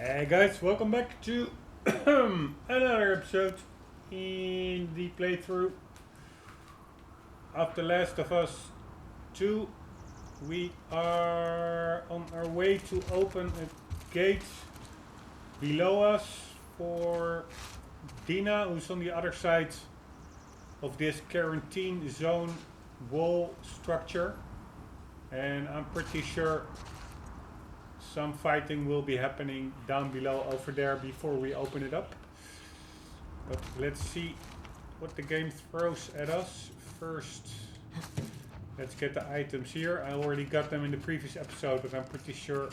Hey guys, welcome back to another episode in the playthrough of The Last of Us 2. We are on our way to open a gate below us for Dina, who's on the other side of this quarantine zone wall structure, and I'm pretty sure some fighting will be happening down below over there before we open it up. But let's see what the game throws at us. First, let's get the items here. I already got them in the previous episode, but I'm pretty sure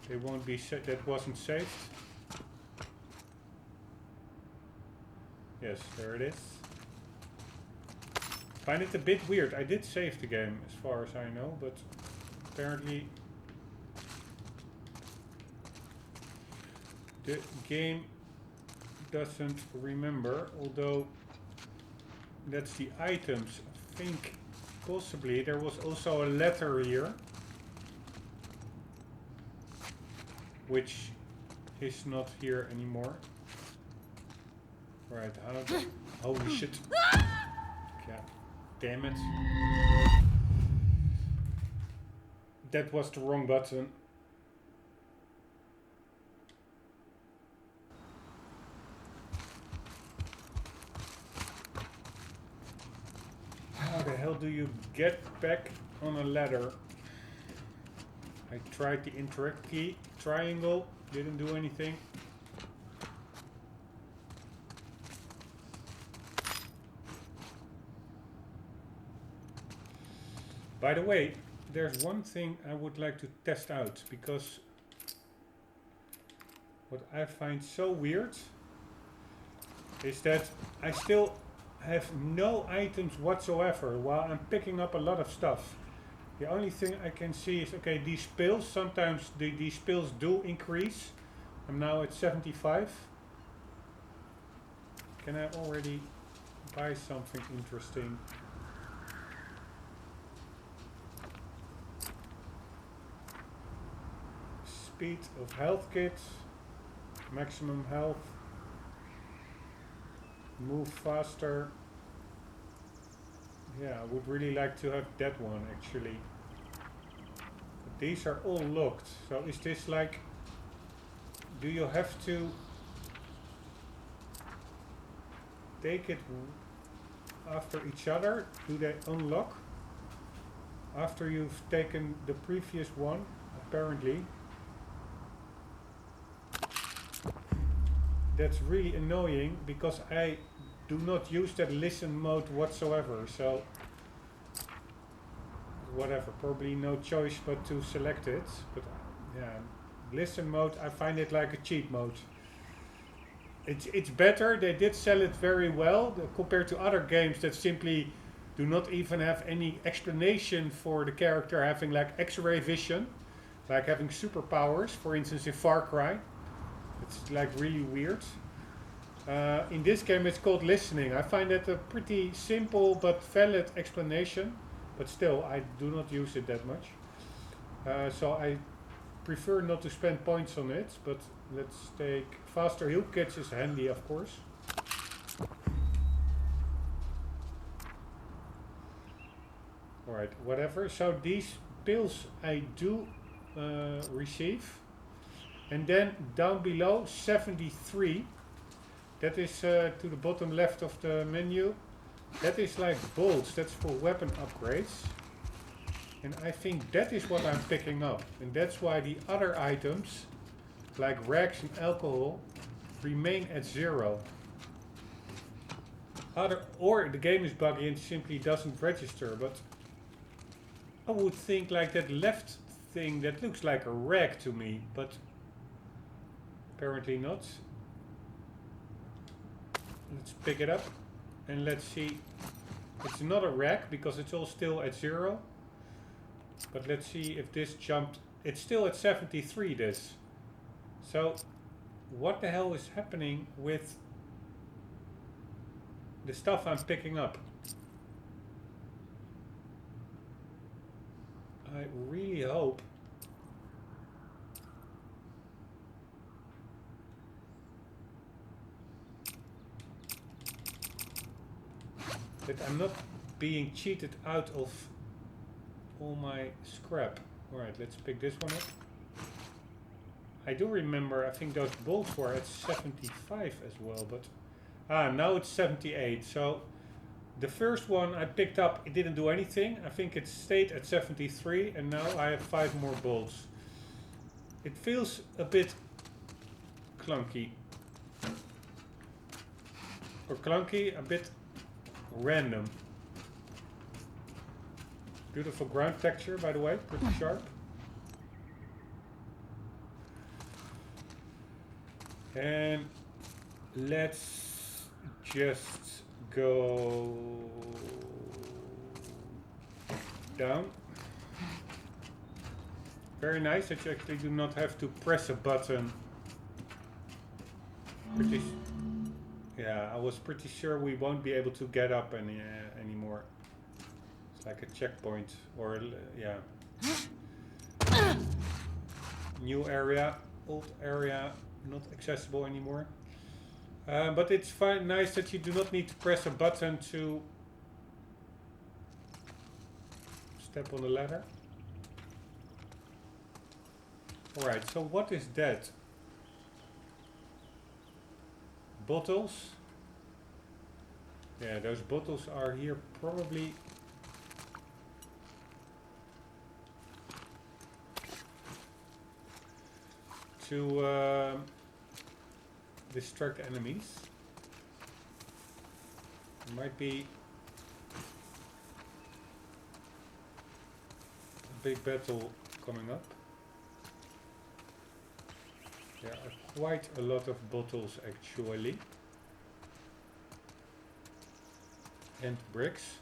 they won't be that wasn't saved. Yes, there it is. Find it a bit weird. I did save the game as far as I know, but apparently the game doesn't remember, although that's the items. I think possibly there was also a letter here, which is not here anymore. Right, holy shit. God damn it. That was the wrong button. How the hell do you get back on a ladder? I tried the interact key, triangle, didn't do anything. By the way, there's one thing I would like to test out, because what I find so weird is that I still have no items whatsoever while I'm picking up a lot of stuff. The only thing I can see is, okay, these pills, sometimes these pills do increase. I'm now at 75. Can I already buy something interesting? Speed of health kits, maximum health. Move faster. Yeah, I would really like to have that one actually. But these are all locked. So is this like, do you have to take it after each other? Do they unlock after you've taken the previous one? Apparently. That's really annoying because I do not use that listen mode whatsoever, so whatever, probably no choice but to select it. But yeah, listen mode, I find it like a cheat mode. It's better. They did sell it very well compared to other games that simply do not even have any explanation for the character having like X-ray vision, like having superpowers, for instance in Far Cry. It's like really weird. In this game it's called listening. I find that a pretty simple but valid explanation, but still I do not use it that much. So I prefer not to spend points on it, but let's take faster heal kits is handy, of course. Alright, whatever. So these pills I do receive. And then down below, 73, that is to the bottom left of the menu. That is like bolts, that's for weapon upgrades. And I think that is what I'm picking up. And that's why the other items, like rags and alcohol, remain at 0. Or the game is buggy and simply doesn't register. But I would think like that left thing, that looks like a rag to me, but apparently not. Let's pick it up and let's see. It's not a rack because it's all still at 0. But let's see if this jumped. It's still at 73 this. So what the hell is happening with the stuff I'm picking up? I really hope that I'm not being cheated out of all my scrap. Alright, let's pick this one up. I do remember, I think those bolts were at 75 as well, but now it's 78. So the first one I picked up, it didn't do anything. I think it stayed at 73, and now I have 5 more bolts. It feels a bit clunky. Or clunky, a bit random. Beautiful ground texture, by the way, pretty sharp. And let's just go down. Very nice that you actually do not have to press a button. Yeah, I was pretty sure we won't be able to get up anymore. It's like a checkpoint, or yeah. New area, old area, not accessible anymore. But it's nice that you do not need to press a button to step on the ladder. Alright, so what is that? Bottles. Yeah, those bottles are here probably to distract enemies. There might be a big battle coming up. There are quite a lot of bottles actually. And bricks.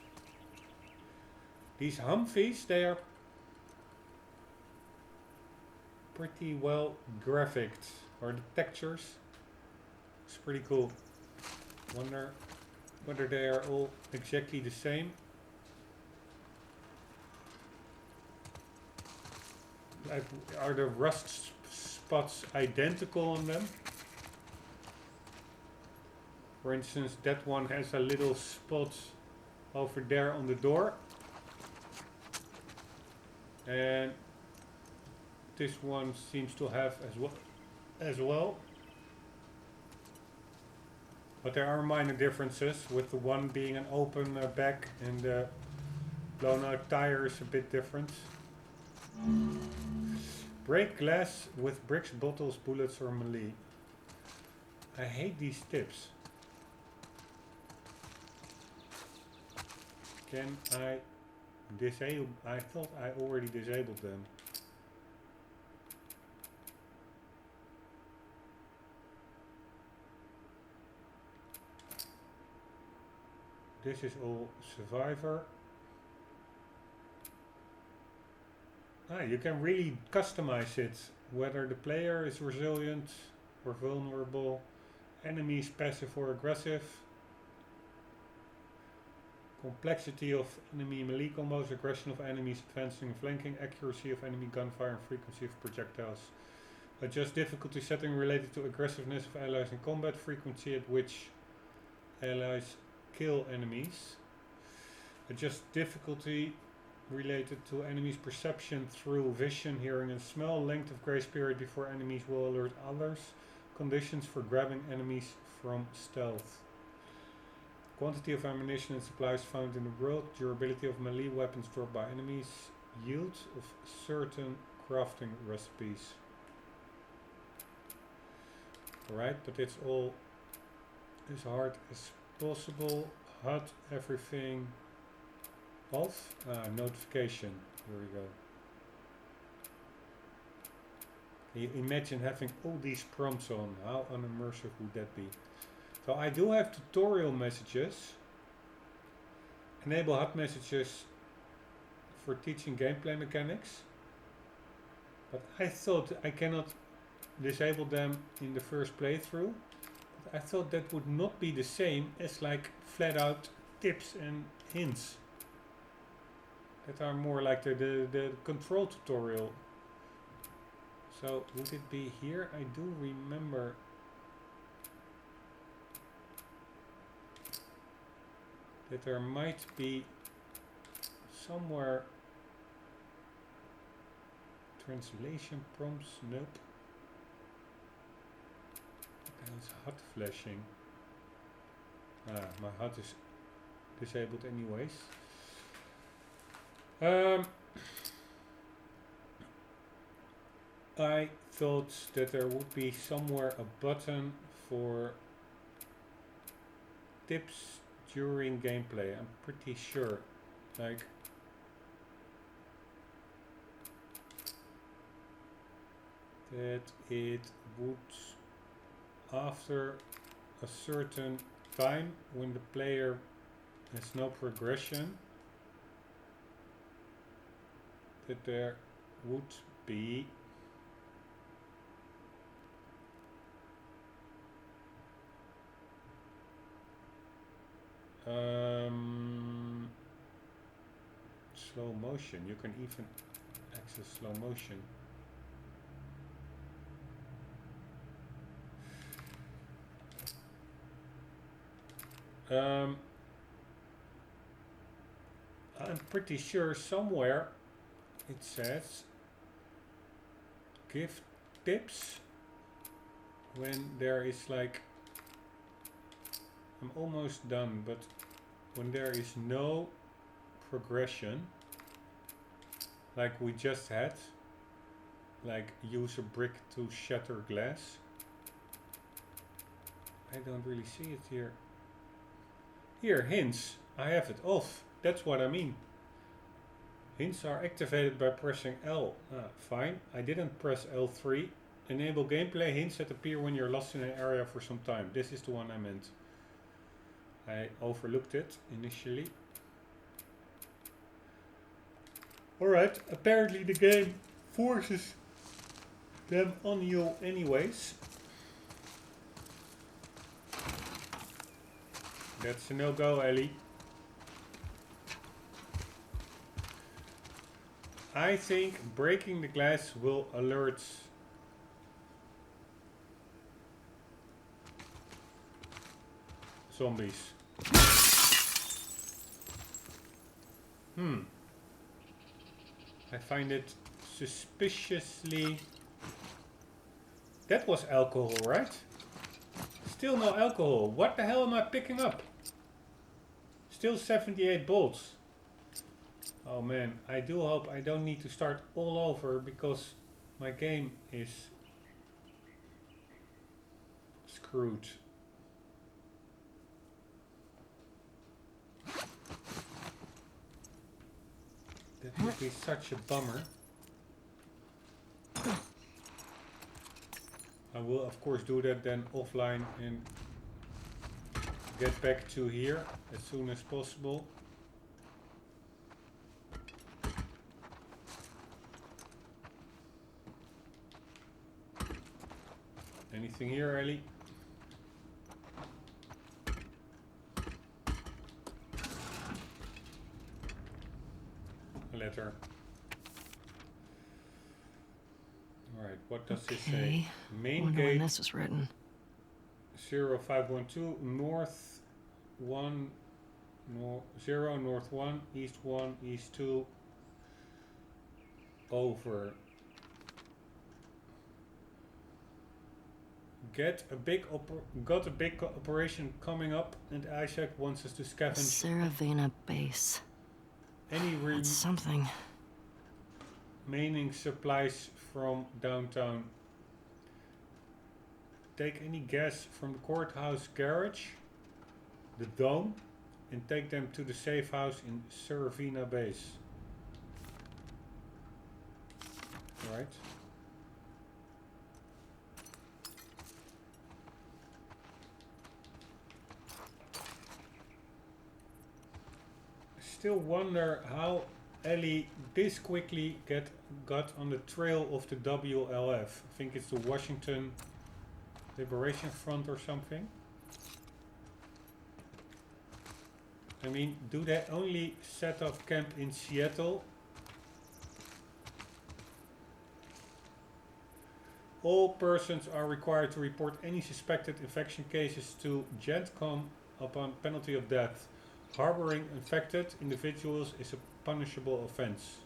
These Humvees, they are pretty well graphicked, or the textures. It's pretty cool. Wonder whether they are all exactly the same. Like, are the rust spots identical on them? For instance, that one has a little spot over there on the door. And this one seems to have as well. But there are minor differences, with the one being an open back and the blown out tire is a bit different. Break glass with bricks, bottles, bullets or melee. I hate these tips. Can I disable? I thought I already disabled them. This is all survivor. You can really customize it, whether the player is resilient or vulnerable, enemies passive or aggressive, complexity of enemy melee combos, aggression of enemies advancing and flanking, accuracy of enemy gunfire and frequency of projectiles. Adjust difficulty setting related to aggressiveness of allies in combat, frequency at which allies kill enemies. Adjust difficulty related to enemies' perception through vision, hearing and smell, length of grace period before enemies will alert others, conditions for grabbing enemies from stealth, quantity of ammunition and supplies found in the world, durability of melee weapons dropped by enemies, yield of certain crafting recipes. Alright, but it's all as hard as possible. HUD, everything off. Notification. Here we go. Can you imagine having all these prompts on? How unimmersive would that be? So I do have tutorial messages. Enable HUD messages for teaching gameplay mechanics. But I thought I cannot disable them in the first playthrough. But I thought that would not be the same as like flat out tips and hints. That are more like the control tutorial. So would it be here? I do remember. that there might be somewhere translation prompts. Nope. And it's HUD flashing. My HUD is disabled anyways. I thought that there would be somewhere a button for tips during gameplay. I'm pretty sure, like, that it would, after a certain time when the player has no progression, that there would be slow motion. You can even access slow motion. I'm pretty sure somewhere it says give tips when there is, like, I'm almost done, but when there is no progression, like we just had, like use a brick to shatter glass. I don't really see it here. Here, hints. I have it off. That's what I mean. Hints are activated by pressing L. Fine. I didn't press L3. Enable gameplay hints that appear when you're lost in an area for some time. This is the one I meant. I overlooked it initially. Alright, apparently the game forces them on you anyways. That's a no-go, Ellie. I think breaking the glass will alert zombies. I find it suspiciously... That was alcohol, right? Still no alcohol. What the hell am I picking up? Still 78 bolts. Oh man, I do hope I don't need to start all over, because my game is screwed. That would be such a bummer. I will of course do that then offline and get back to here as soon as possible. Anything here, Ellie? A letter. Alright, what does this say? Main gate. When this was written. 0512 north 1 0 north 1 east 1 east 2 over. Got a big operation coming up, and Isaac wants us to scavenge Saravena base. any That's something. remaining supplies from downtown. Take any gas from the courthouse garage, the dome, and take them to the safe house in Saravena base. Right. Still wonder how Ellie this quickly got on the trail of the WLF. I think it's the Washington Liberation Front or something. I mean, do they only set up camp in Seattle? All persons are required to report any suspected infection cases to GENTCOM upon penalty of death. Harboring infected individuals is a punishable offense.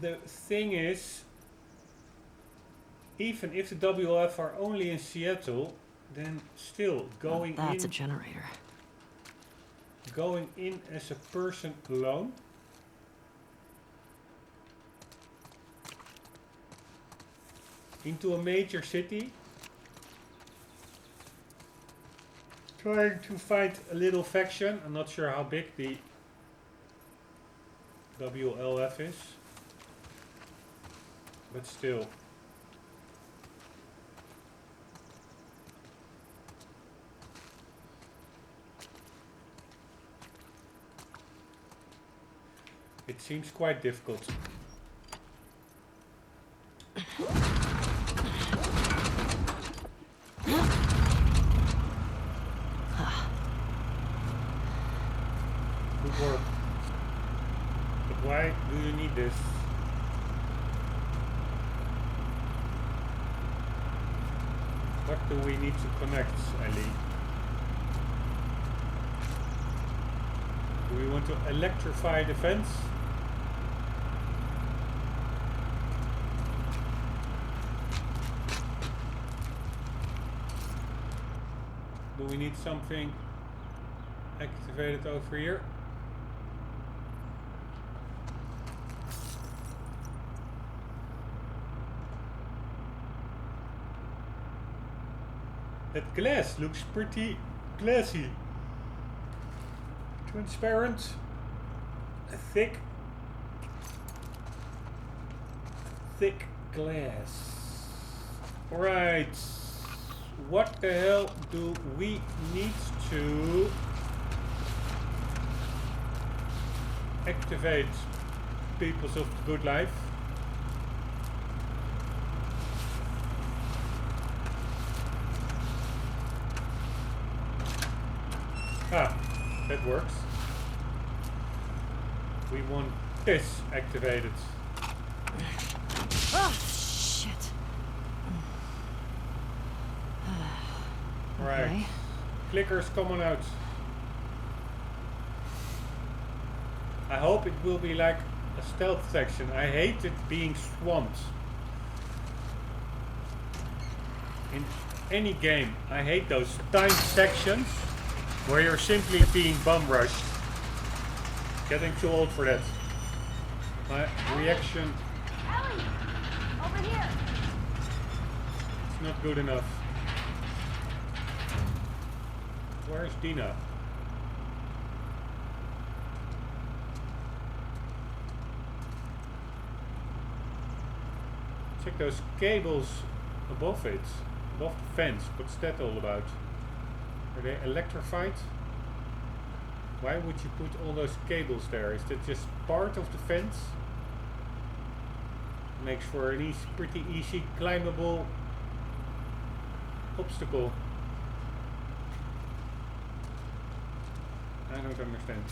The thing is, even if the WF are only in Seattle, then still going That's in. a generator. Going in as a person alone. Into a major city. Trying to find a little faction. I'm not sure how big the WLF is. But still. It seems quite difficult. Good work. But why do you need this? What do we need to connect, Ellie? Do we want to electrify the fence? Do we need something activated over here? That glass looks pretty glassy. Transparent. Thick glass. Alright. What the hell do we need to activate Peoples of the Good Life? Ah, that works. We want this activated. Oh, shit. Right. Okay. Clickers coming out. I hope it will be like a stealth section. I hate it being swamped. In any game, I hate those timed sections where you're simply being bum rushed. Getting too old for that. My reaction Ellie! Over here! is not good enough. Where's Dina? Check those cables above it. Above the fence. What's that all about? Are they electrified? Why would you put all those cables there? Is that just part of the fence? Makes for an pretty easy climbable obstacle. I don't understand.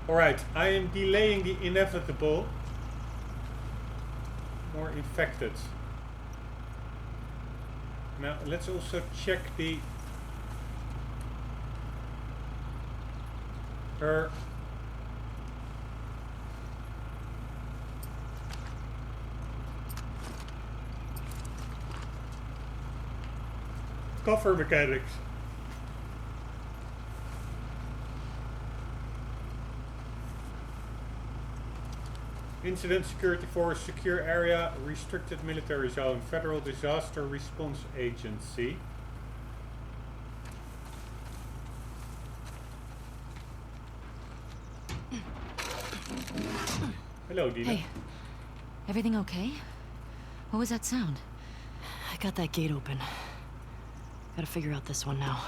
Alright, I am delaying the inevitable. More infected. Now let's also check her cover mechanics. Incident Security Force, secure area, restricted military zone, Federal Disaster Response Agency. Hello, Dina. Hey, everything okay? What was that sound? I got that gate open. Gotta figure out this one now.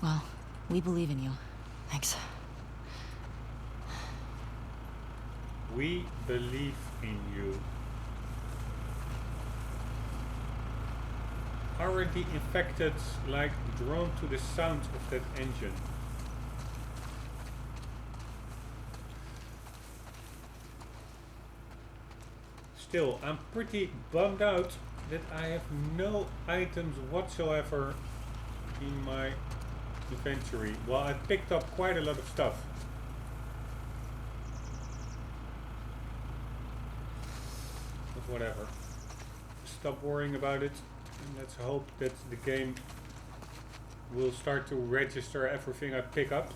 Well, we believe in you. Thanks. We believe in you. Aren't the infected like drawn to the sound of that engine? still, I'm pretty bummed out that I have no items whatsoever in my inventory. Well, I picked up quite a lot of stuff. But whatever. Stop worrying about it. And let's hope that the game will start to register everything I pick up.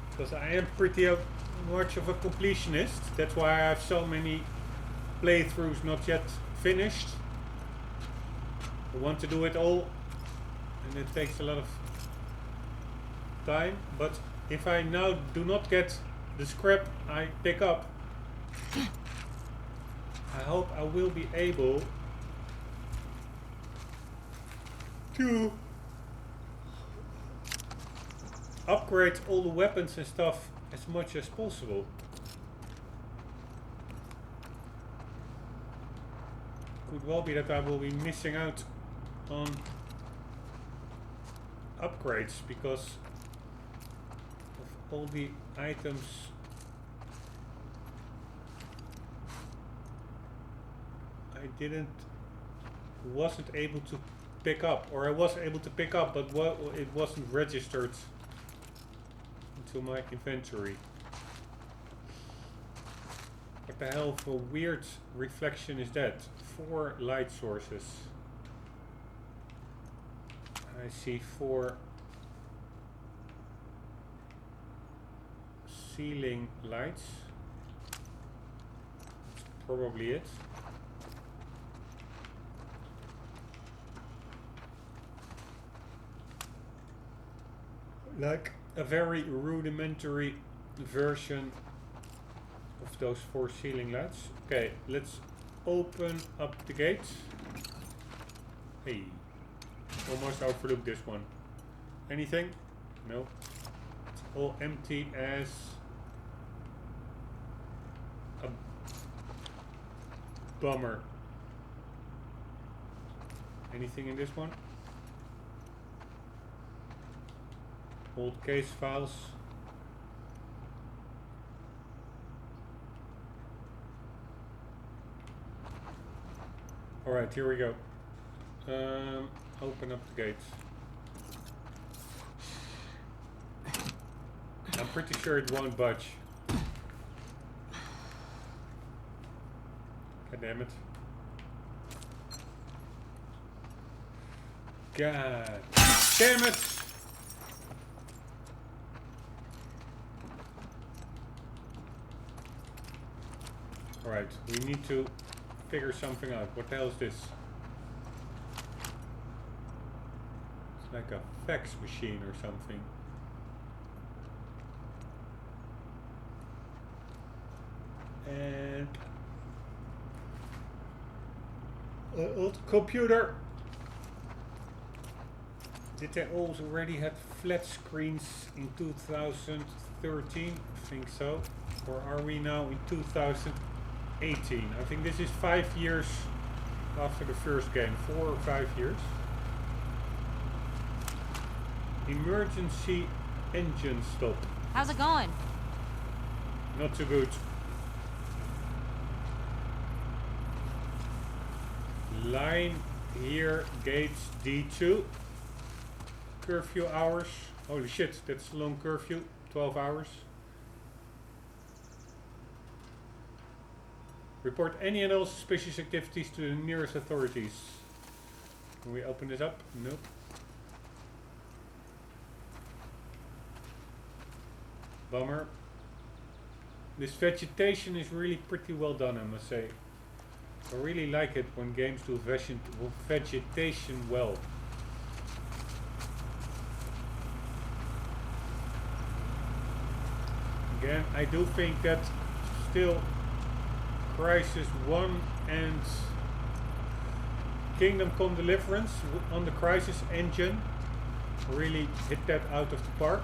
Because I am pretty much of a completionist. That's why I have so many playthroughs not yet finished. I want to do it all, and it takes a lot of time. But if I now do not get the scrap I pick up, I hope I will be able to upgrade all the weapons and stuff as much as possible. Could well be that I will be missing out on upgrades because of all the items I wasn't able to pick up, or I was able to pick up, but it wasn't registered into my inventory. What the hell for weird reflection is that? 4 light sources. I see 4 ceiling lights. That's probably it. Like a very rudimentary version of those 4 ceiling lights. Okay, let's open up the gates. Hey, almost overlooked this one. Anything? No. It's all empty as a bummer. Anything in this one? Old case files. Alright, here we go. Open up the gates. I'm pretty sure it won't budge. God damn it. God damn it! Alright, we need to figure something out. What the hell is this? It's like a fax machine or something. And old computer. Did they already have flat screens in 2013? I think so. Or are we now in 2018? I think this is 5 years after the first game. 4 or 5 years. Emergency engine stop. How's it going? Not too good. Line here, gates D2. Curfew hours. Holy shit, that's a long curfew. 12 hours. Report any and all suspicious activities to the nearest authorities. Can we open this up? Nope. Bummer. This vegetation is really pretty well done, I must say. I really like it when games do vegetation well. Again, I do think that still Crisis 1 and Kingdom Come Deliverance on the Crisis engine really hit that out of the park.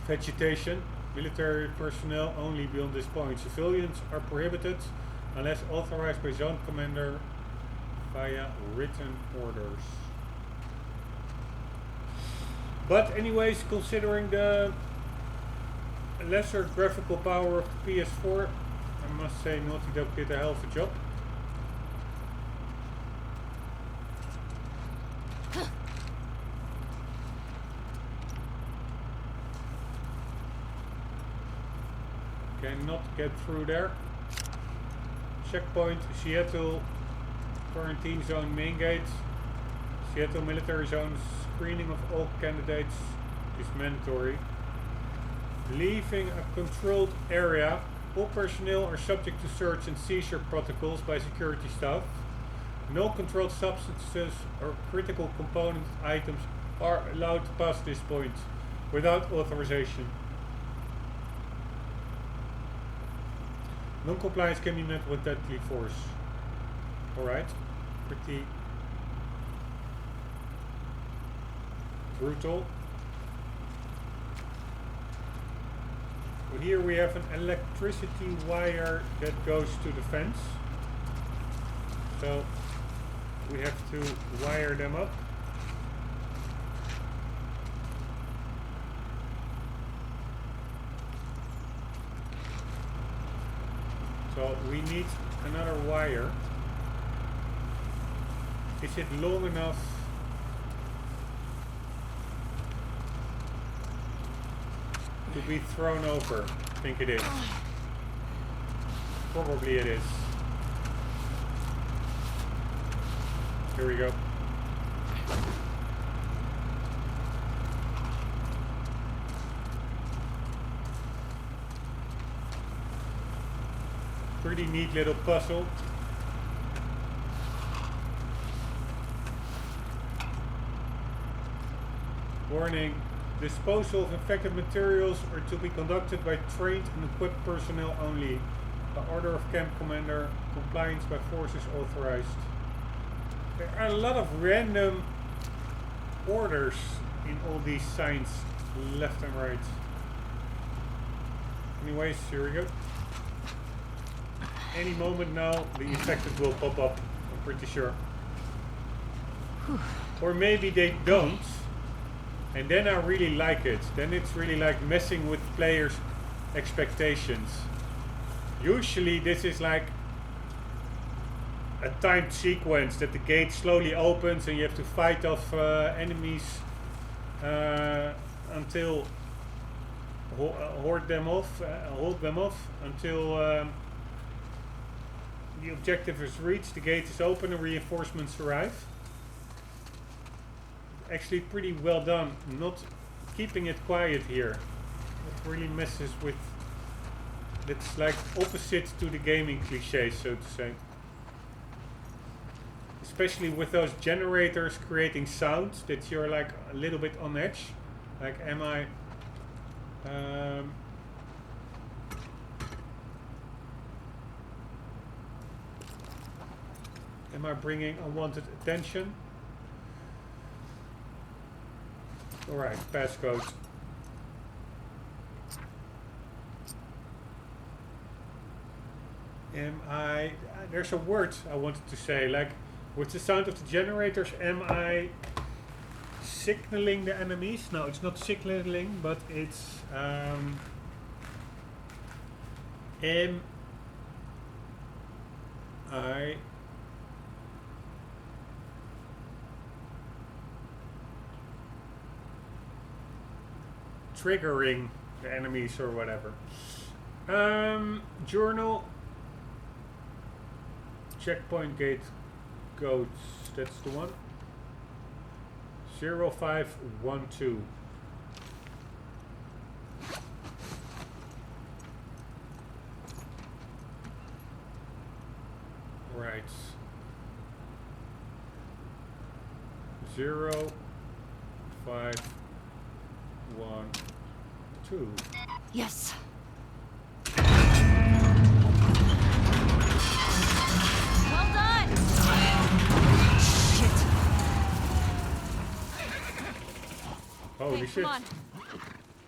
Vegetation. Military personnel only beyond this point. Civilians are prohibited unless authorized by zone commander via written orders. But anyways, considering the lesser graphical power of the PS4, I must say Naughty Dog did a hell of a job. Cannot get through there. Checkpoint, Seattle, quarantine zone, main gate. Seattle military zone, screening of all candidates is mandatory. Leaving a controlled area, all personnel are subject to search and seizure protocols by security staff. No controlled substances or critical component items are allowed to pass this point without authorization. Non-compliance can be met with deadly force. Alright, pretty brutal. Well, here we have an electricity wire that goes to the fence. So we have to wire them up. So we need another wire. Is it long enough? To be thrown over? I think it is. Probably it is. Here we go. Pretty neat little puzzle. Warning. Disposal of infected materials are to be conducted by trained and equipped personnel only. The order of camp commander. Compliance by force is authorized. There are a lot of random orders in all these signs, left and right. Anyways, here we go. Any moment now, the infected will pop up, I'm pretty sure. Or maybe they don't, and then I really like it. Then it's really like messing with players' expectations. Usually this is like a timed sequence that the gate slowly opens and you have to fight off enemies until hold them off until the objective is reached, the gate is open and reinforcements arrive. Actually pretty well done, not keeping it quiet here. It really messes with, it's like opposite to the gaming cliches, so to say. Especially with those generators creating sounds that you're like a little bit on edge. Like am I bringing unwanted attention? Alright, passcode. There's a word I wanted to say, like with the sound of the generators, am I signaling the enemies? No, it's not signaling, but it's am I triggering the enemies or whatever. Journal. Checkpoint gate codes. That's the one. 0512. Right. 0512. Yes. Well done! Shit. Holy Hey, shit. come on.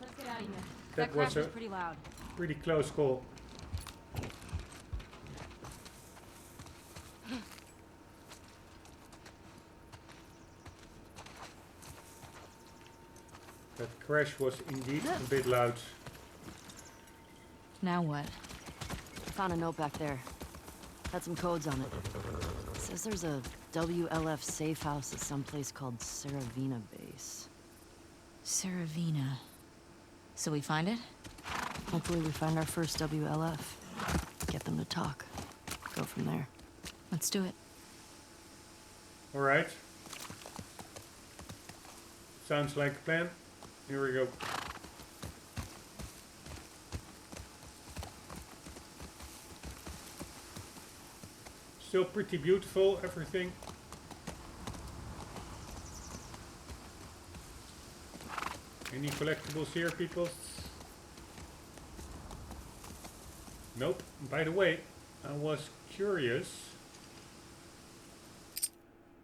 Let's get out of here. That crash was a was pretty loud. pretty close call. That crash was indeed a bit loud. Now what? Found a note back there. Had some codes on it. Says there's a WLF safe house at some place called Saravina Base. Saravina. So we find it? Hopefully we find our first WLF. Get them to talk. Go from there. Let's do it. Alright. Sounds like a plan. Here we go. Still pretty beautiful, everything. Any collectibles here, people? Nope. By the way, I was curious.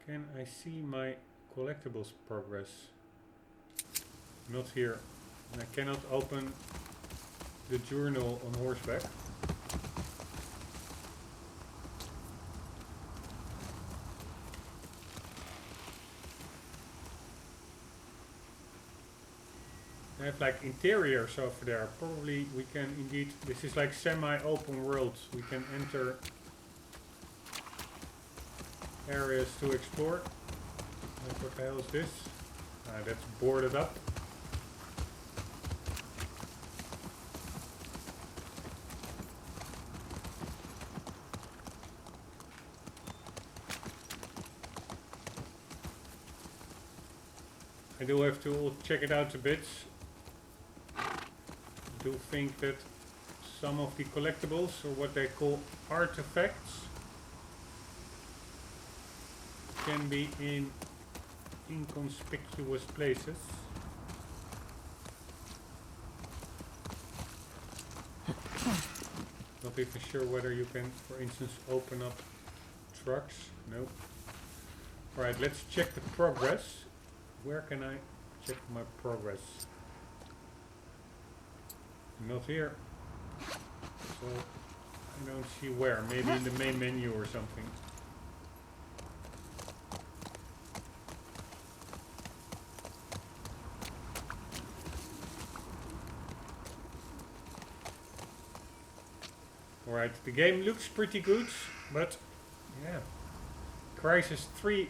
Can I see my collectibles progress? Not here. And I cannot open the journal on horseback. I have like interiors over there. Probably we can indeed, this is like semi-open world. We can enter areas to explore. Like, what the hell is this? That's boarded up. I do have to check it out a bit. I do think that some of the collectibles, or what they call artifacts, can be in inconspicuous places. Not even sure whether you can, for instance, open up trucks. Nope. Alright, let's check the progress. Where can I check my progress? Not here. So I don't see where. Maybe in the main menu or something. Alright, the game looks pretty good, but yeah. Crisis 3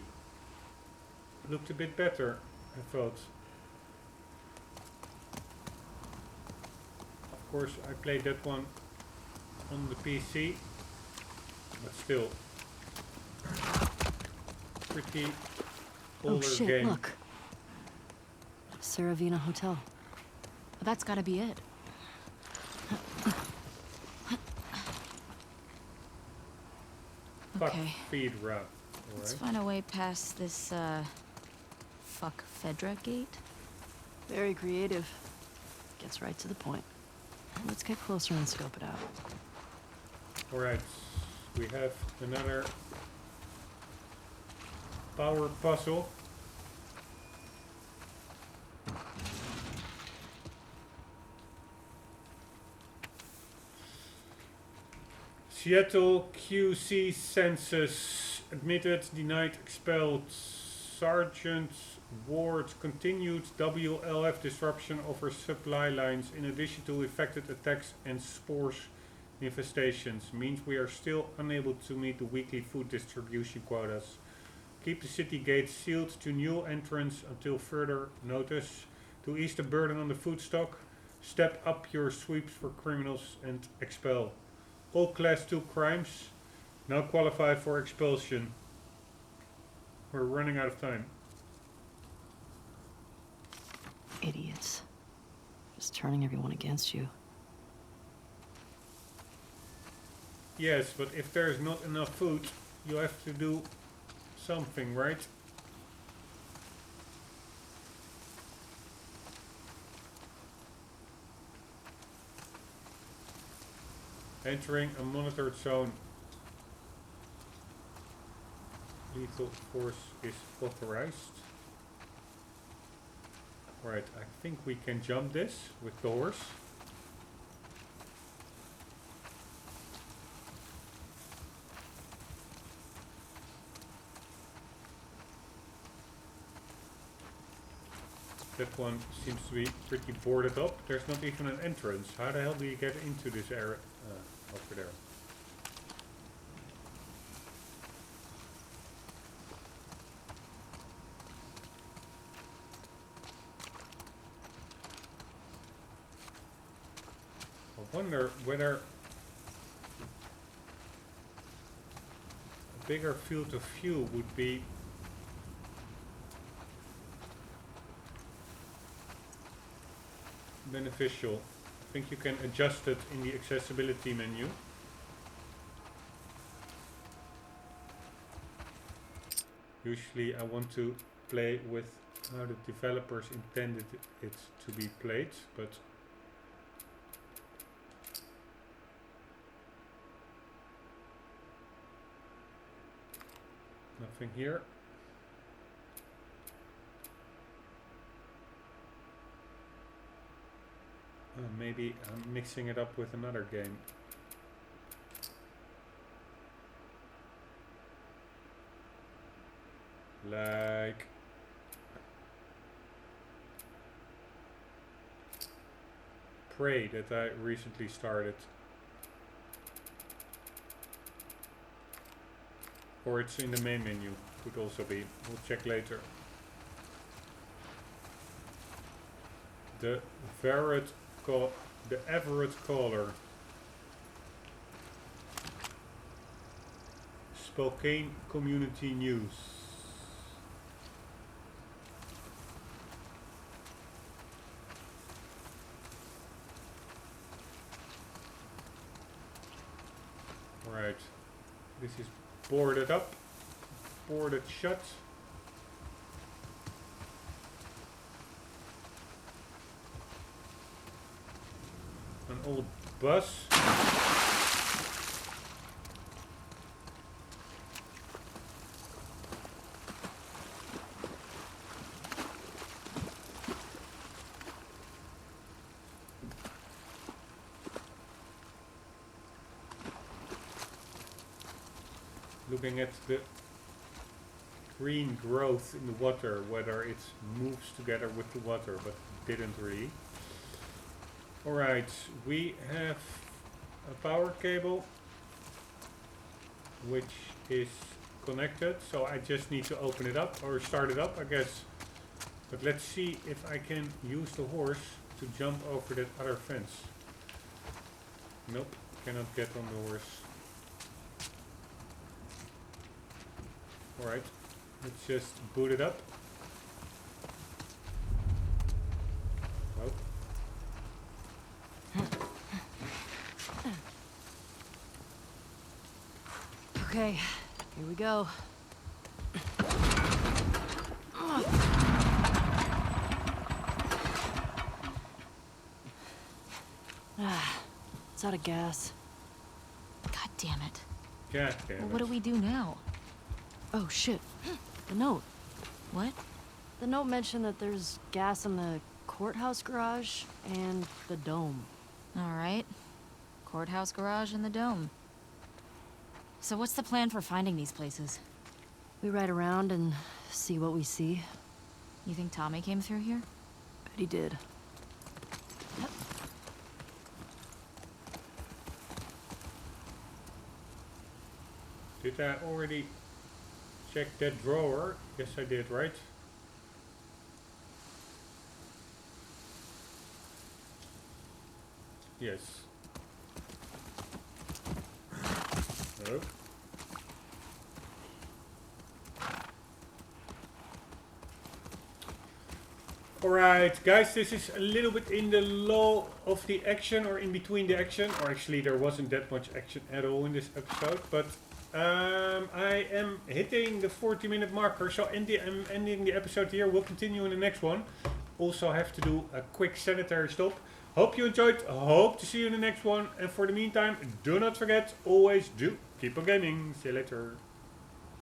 looked a bit better, I thought. Of course, I played that one on the PC, but still, pretty older oh shit, game. Look. Saravina Hotel. Well, that's gotta be it. Fuck Okay. speedrun. Let's Alright. find a way past this, fuck Fedra gate. Very creative. Gets right to the point. Let's get closer and scope it out. Alright, we have another power puzzle. Seattle QC census admitted, denied, expelled. Sergeant Ward continued WLF disruption of her supply lines in addition to affected attacks and spores infestations. Means we are still unable to meet the weekly food distribution quotas. Keep the city gates sealed to new entrants until further notice. To ease the burden on the food stock, step up your sweeps for criminals and expel. All class 2 crimes now qualify for expulsion. We're running out of time. Idiots. Just turning everyone against you. Yes, but if there's not enough food, you have to do something, right? Entering a monitored zone. Lethal force is authorized. Right, I think we can jump this with the horse. That one seems to be pretty boarded up. There's not even an entrance. How the hell do you get into this area over there? I wonder whether a bigger field of view would be beneficial. I think you can adjust it in the accessibility menu. Usually I want to play with how the developers intended it to be played, but nothing here. Maybe I'm mixing it up with another game. Like Prey that I recently started. Or it's in the main menu. Could also be. We'll check later. The Everett Caller. Spokane Community News. Alright. This is boarded up. Boarded shut. An old bus. Looking at the green growth in the water, whether it moves together with the water, but didn't really. Alright, we have a power cable which is connected, so I just need to open it up or start it up, I guess. But let's see if I can use the horse to jump over that other fence. Nope, cannot get on the horse. Alright, let's just boot it up. Oh. Okay, here we go. It's out of gas. God damn it. God damn Well, it. what do we do now? Oh shit, the note. What? The note mentioned that there's gas in the courthouse garage and the dome. All right. Courthouse garage and the dome. So what's the plan for finding these places? We ride around and see what we see. You think Tommy came through here? Bet he did. Did I already check that drawer? Yes, I did, right? Yes. Oh. Alright, guys, this is a little bit in the lull of the action, or in between the action, or actually there wasn't that much action at all in this episode, but I am hitting the 40-minute marker, so I'm ending the episode here. We'll continue in the next one. Also have to do a quick sanitary stop. Hope you enjoyed, hope to see you in the next one, and for the meantime, do not forget, always do keep on gaming. See you later.